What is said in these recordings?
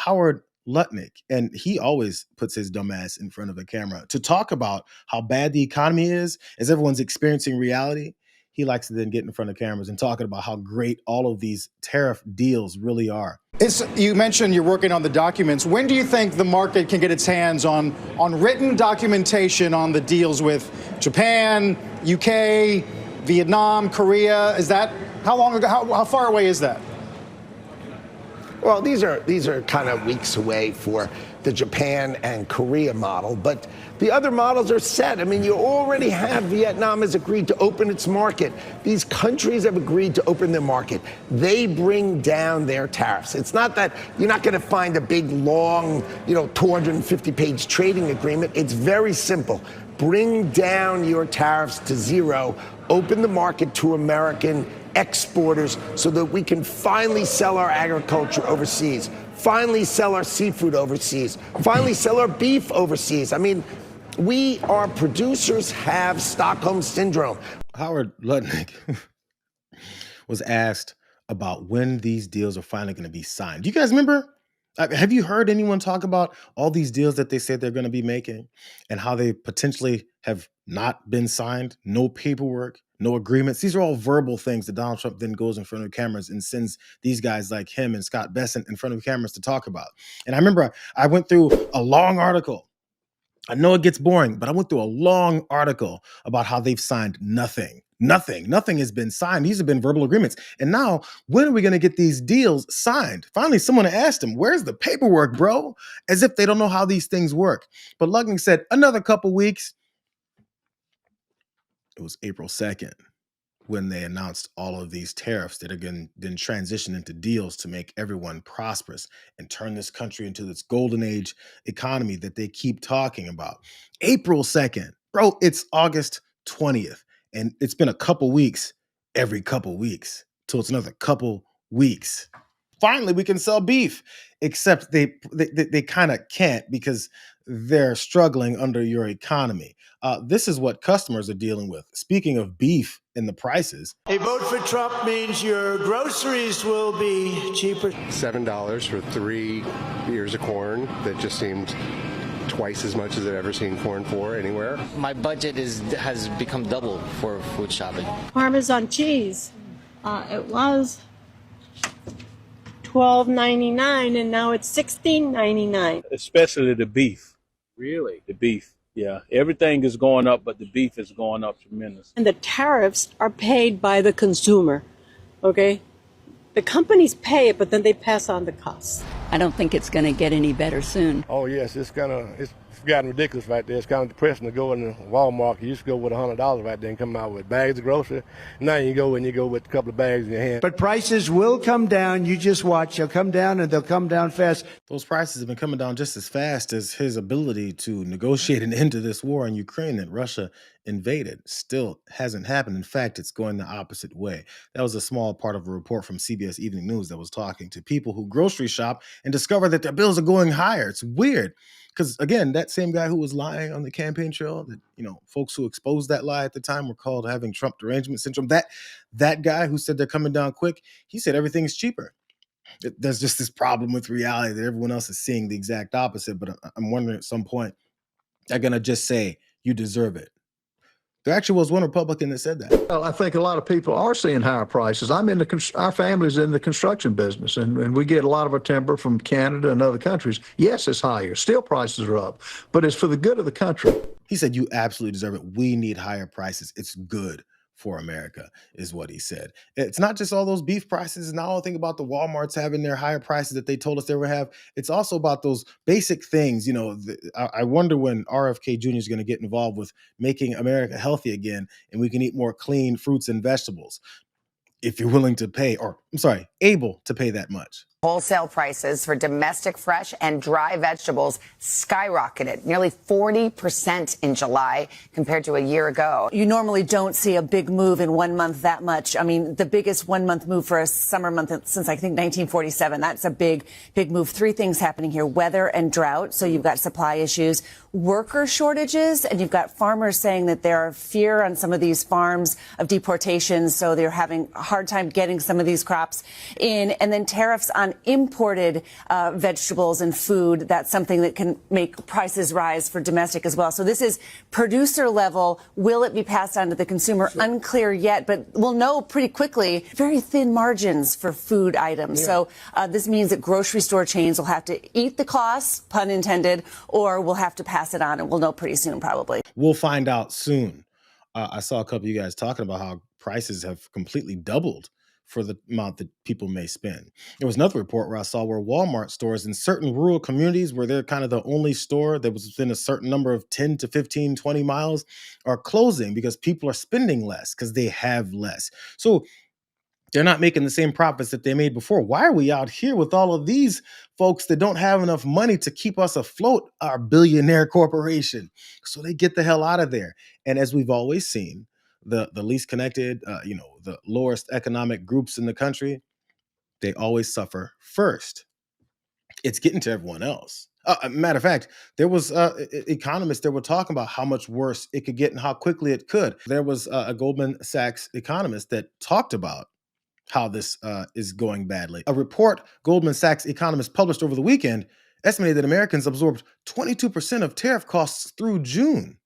Howard Lutnick, and he always puts his dumb ass in front of a camera to talk about how bad the economy is as everyone's experiencing reality. He likes to then get in front of cameras and talking about how great all of these tariff deals really are. You mentioned you're working on the documents. When do you think the market can get its hands on written documentation on the deals with Japan, UK, Vietnam, Korea? Is that how long ago? How far away is that? Well, these are kind of weeks away for the Japan and Korea model, but the other models are set. I mean, you already have Vietnam has agreed to open its market. These countries have agreed to open their market. They bring down their tariffs. It's not that you're not going to find a big, long, 250-page trading agreement. It's very simple. Bring down your tariffs to zero. Open the market to American exporters so that we can finally sell our agriculture overseas, finally sell our seafood overseas, finally sell our beef overseas. I mean, our producers have Stockholm Syndrome. Howard Lutnick was asked about when these deals are finally going to be signed. Do you guys remember? Have you heard anyone talk about all these deals that they said they're going to be making and how they potentially have not been signed? No paperwork, no agreements. These are all verbal things that Donald Trump then goes in front of cameras and sends these guys like him and Scott Bessent in front of cameras to talk about. And I remember I went through a long article. I know it gets boring, but I went through a long article about how they've signed nothing. Nothing has been signed. These have been verbal agreements. And now, when are we going to get these deals signed? Finally, someone asked him, where's the paperwork, bro? As if they don't know how these things work. But Lutnick said, another couple weeks. It was April 2nd when they announced all of these tariffs that are going to then transition into deals to make everyone prosperous and turn this country into this golden age economy that they keep talking about. April 2nd. Bro, it's August 20th. And it's been a couple weeks, every couple weeks, till it's another couple weeks. Finally, we can sell beef, except they kind of can't because they're struggling under your economy. This is what customers are dealing with. Speaking of beef and the prices. A vote for Trump means your groceries will be cheaper. $7 for 3 ears of corn. That just seemed twice as much as I've ever seen corn for anywhere. My budget has become double for food shopping. Parmesan cheese, it was $12.99 and now it's $16.99. Especially the beef. Really? The beef, yeah. Everything is going up, but the beef is going up tremendously. And the tariffs are paid by the consumer, okay? The companies pay it, but then they pass on the costs. I don't think it's going to get any better soon. Oh, yes, it's gotten ridiculous right there. It's kind of depressing to go in the Walmart. You used to go with $100 right there and come out with bags of groceries. Now you go with a couple of bags in your hand. But prices will come down. You just watch. They'll come down, and they'll come down fast. Those prices have been coming down just as fast as his ability to negotiate an end to this war in Ukraine that Russia invaded. Still hasn't happened. In fact, it's going the opposite way. That was a small part of a report from CBS Evening News that was talking to people who grocery shop and discover that their bills are going higher. It's weird. Because, again, that same guy who was lying on the campaign trail, that, folks who exposed that lie at the time were called having Trump derangement syndrome. That guy who said they're coming down quick, he said everything's cheaper. There's just this problem with reality that everyone else is seeing the exact opposite. But I'm wondering at some point, they're going to just say, you deserve it. There actually was one Republican that said that. Well, I think a lot of people are seeing higher prices. Our family's in the construction business, and we get a lot of our timber from Canada and other countries. Yes, it's higher. Steel prices are up, but it's for the good of the country. He said, you absolutely deserve it. We need higher prices. It's good for America, is what he said. It's not just all those beef prices. Now I think about the Walmarts having their higher prices that they told us they would have. It's also about those basic things. I wonder when RFK Jr. is going to get involved with making America healthy again, and we can eat more clean fruits and vegetables. If you're willing to pay, able to pay that much. Wholesale prices for domestic fresh and dry vegetables skyrocketed nearly 40% in July compared to a year ago. You normally don't see a big move in 1 month that much. I mean, the biggest 1 month move for a summer month since I think 1947. That's a big move. 3 things happening here: weather and drought. So you've got supply issues, worker shortages, and you've got farmers saying that there are fear on some of these farms of deportation. So they're having a hard time getting some of these crops crops in, and then tariffs on imported vegetables and food. That's something that can make prices rise for domestic as well. So this is producer level. Will it be passed on to the consumer? Sure. Unclear yet, but we'll know pretty quickly. Very thin margins for food items. Yeah. So this means that grocery store chains will have to eat the costs, pun intended, or we'll have to pass it on, and we'll know pretty soon, probably. We'll find out soon. I saw a couple of you guys talking about how prices have completely doubled for the amount that people may spend. There was another report where I saw where Walmart stores in certain rural communities where they're kind of the only store that was within a certain number of 10 to 15, 20 miles are closing because people are spending less because they have less. So they're not making the same profits that they made before. Why are we out here with all of these folks that don't have enough money to keep us afloat, our billionaire corporation? So they get the hell out of there. And as we've always seen, the least connected, the lowest economic groups in the country, they always suffer first. It's getting to everyone else. Matter of fact, there was economists that were talking about how much worse it could get and how quickly it could. There was a Goldman Sachs economist that talked about how this is going badly. A report Goldman Sachs economists published over the weekend estimated that Americans absorbed 22% of tariff costs through June.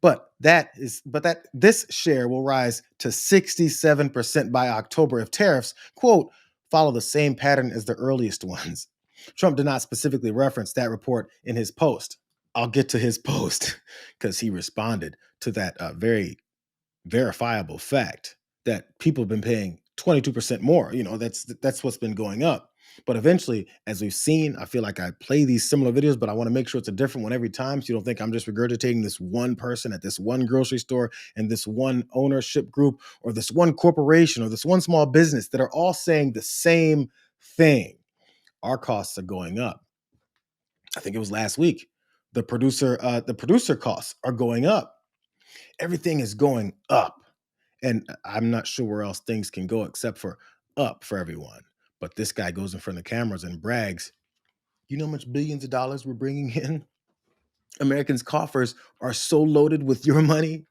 But this share will rise to 67% by October if tariffs, quote, follow the same pattern as the earliest ones. Trump did not specifically reference that report in his post. I'll get to his post because he responded to that very verifiable fact that people have been paying 22% more. That's what's been going up. But eventually, as we've seen, I feel like I play these similar videos, but I want to make sure it's a different one every time. So you don't think I'm just regurgitating this one person at this one grocery store and this one ownership group or this one corporation or this one small business that are all saying the same thing. Our costs are going up. I think it was last week. The producer costs are going up. Everything is going up. And I'm not sure where else things can go except for up for everyone. But this guy goes in front of the cameras and brags. You know how much billions of dollars we're bringing in? Americans' coffers are so loaded with your money.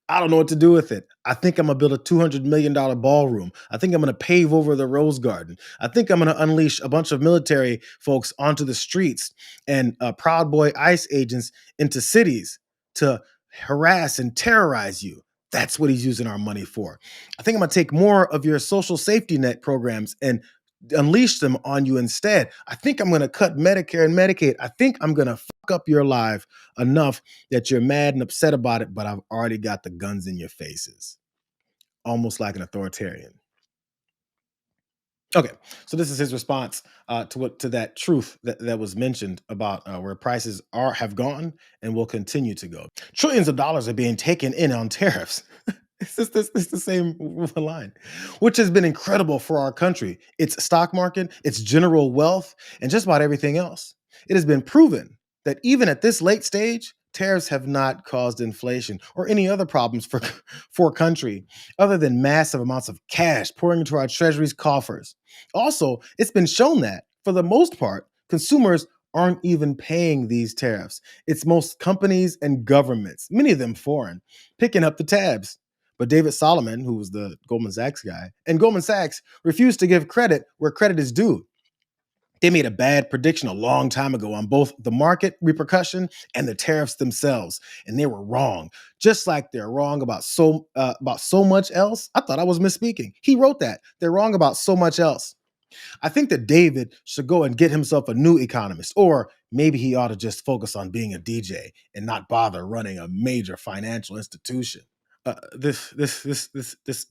I don't know what to do with it. I think I'm going to build a $200 million ballroom. I think I'm going to pave over the Rose Garden. I think I'm going to unleash a bunch of military folks onto the streets and Proud Boy ICE agents into cities to harass and terrorize you. That's what he's using our money for. I think I'm going to take more of your social safety net programs and unleash them on you instead. I think I'm going to cut Medicare and Medicaid. I think I'm going to fuck up your life enough that you're mad and upset about it, but I've already got the guns in your faces. Almost like an authoritarian. Okay, so this is his response to that truth that was mentioned about where prices have gone and will continue to go. Trillions of dollars are being taken in on tariffs. It's the same line, which has been incredible for our country, its stock market, its general wealth, and just about everything else. It has been proven that even at this late stage, tariffs have not caused inflation or any other problems for a country other than massive amounts of cash pouring into our treasury's coffers. Also, it's been shown that, for the most part, consumers aren't even paying these tariffs. It's most companies and governments, many of them foreign, picking up the tabs. But David Solomon, who was the Goldman Sachs guy, and Goldman Sachs refused to give credit where credit is due. They made a bad prediction a long time ago on both the market repercussion and the tariffs themselves, and they were wrong. Just like they're wrong about so much else. I thought I was misspeaking. He wrote that. They're wrong about so much else. I think that David should go and get himself a new economist, or maybe he ought to just focus on being a DJ and not bother running a major financial institution. This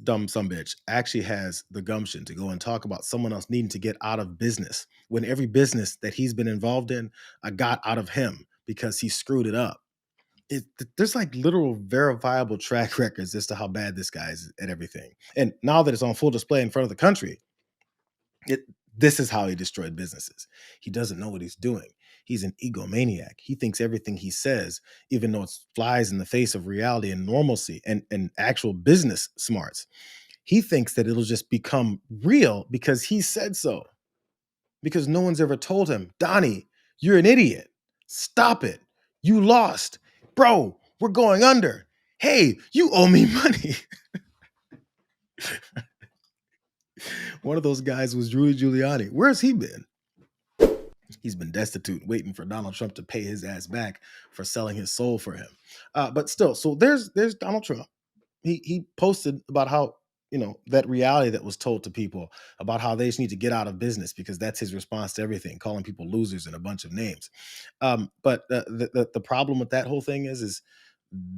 dumb sumbitch actually has the gumption to go and talk about someone else needing to get out of business when every business that he's been involved in got out of him because he screwed it up. There's like literal verifiable track records as to how bad this guy is at everything. And now that it's on full display in front of the country, this is how he destroyed businesses. He doesn't know what he's doing. He's an egomaniac. He thinks everything he says, even though it flies in the face of reality and normalcy and actual business smarts, he thinks that it'll just become real because he said so. Because no one's ever told him, Donnie, you're an idiot. Stop it. You lost. Bro, we're going under. Hey, you owe me money. One of those guys was Rudy Giuliani. Where's he been? He's been destitute, waiting for Donald Trump to pay his ass back for selling his soul for him. But still, so there's Donald Trump. He posted about how, that reality that was told to people about how they just need to get out of business because that's his response to everything, calling people losers and a bunch of names. But the problem with that whole thing is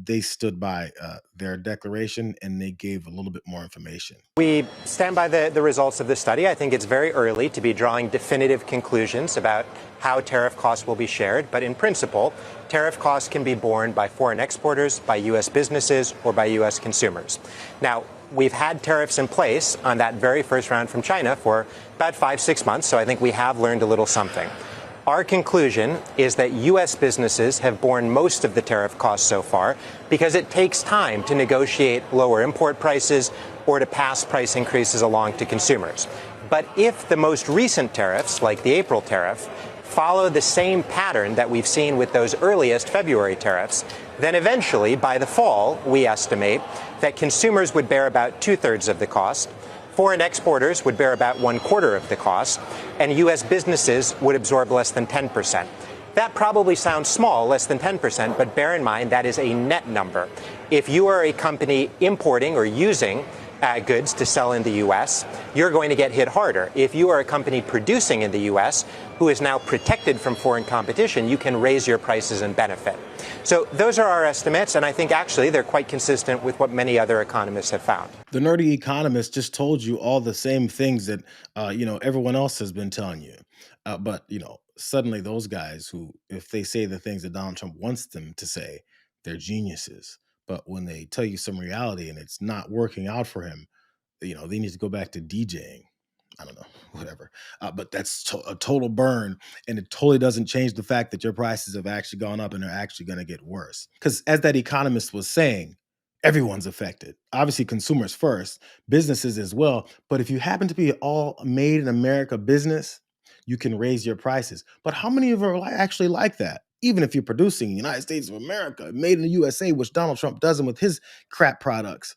they stood by their declaration and they gave a little bit more information. We stand by the results of this study. I think it's very early to be drawing definitive conclusions about how tariff costs will be shared. But in principle, tariff costs can be borne by foreign exporters, by U.S. businesses, or by U.S. consumers. Now, we've had tariffs in place on that very first round from China for about 5-6 months, so I think we have learned a little something. Our conclusion is that U.S. businesses have borne most of the tariff costs so far because it takes time to negotiate lower import prices or to pass price increases along to consumers. But if the most recent tariffs, like the April tariff, follow the same pattern that we've seen with those earliest February tariffs, then eventually, by the fall, we estimate that consumers would bear about 2/3 of the cost, foreign exporters would bear about 1/4 of the cost, and U.S. businesses would absorb less than 10%. That probably sounds small, less than 10%, but bear in mind that is a net number. If you are a company importing or using goods to sell in the U.S., you're going to get hit harder. If you are a company producing in the U.S. who is now protected from foreign competition, you can raise your prices and benefit. So those are our estimates, and I think actually they're quite consistent with what many other economists have found. The nerdy economist just told you all the same things that everyone else has been telling you. But suddenly those guys who, if they say the things that Donald Trump wants them to say, they're geniuses. But when they tell you some reality and it's not working out for him, they need to go back to DJing. I don't know, whatever. But that's a total burn. And it totally doesn't change the fact that your prices have actually gone up and they're actually going to get worse. Because as that economist was saying, everyone's affected. Obviously, consumers first, businesses as well. But if you happen to be all made in America business, you can raise your prices. But how many of are actually like that? Even if you're producing in the United States of America, made in the USA, which Donald Trump doesn't with his crap products,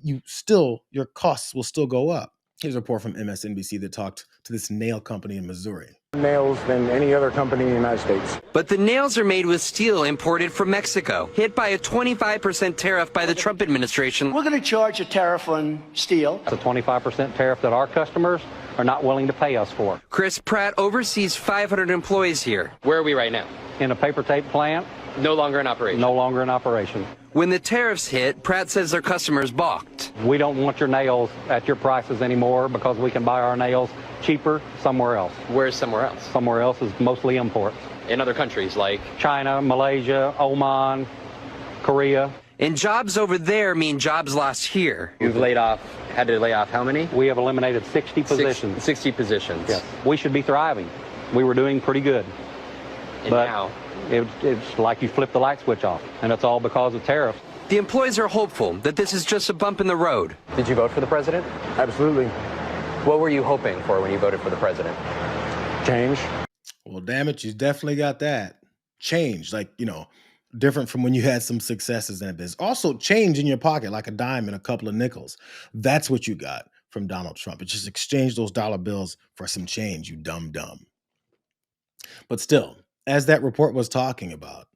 your costs will still go up. Here's a report from MSNBC that talked to this nail company in Missouri. Nails than any other company in the United States. But the nails are made with steel imported from Mexico, hit by a 25% tariff by the Trump administration. We're going to charge a tariff on steel. It's a 25% tariff that our customers are not willing to pay us for. Chris Pratt oversees 500 employees here. Where are we right now? In a paper tape plant. No longer in operation. No longer in operation. When the tariffs hit, Pratt says their customers balked. We don't want your nails at your prices anymore because we can buy our nails cheaper somewhere else. Where's somewhere else? Somewhere else is mostly imports. In other countries like China, Malaysia, Oman, Korea. And jobs over there mean jobs lost here. You've had to lay off how many? We have eliminated 60 positions. 60 positions. Yes. We should be thriving. We were doing pretty good. And but now? It's like you flip the light switch off, and it's all because of tariffs. The employees are hopeful that this is just a bump in the road. Did you vote for the president? Absolutely. What were you hoping for when you voted for the president? Change. Well, damn it, you definitely got that. Change, different from when you had some successes in a business. Also, change in your pocket, like a dime and a couple of nickels. That's what you got from Donald Trump. It just exchanged those dollar bills for some change, you dumb. But still, as that report was talking about,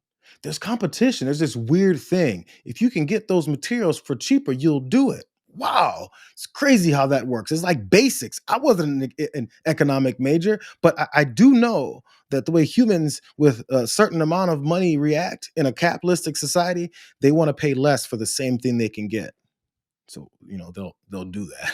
there's competition. There's this weird thing. If you can get those materials for cheaper, you'll do it. Wow. It's crazy how that works. It's like basics. I wasn't an economic major, but I do know that the way humans with a certain amount of money react in a capitalistic society, they want to pay less for the same thing they can get. So, they'll do that.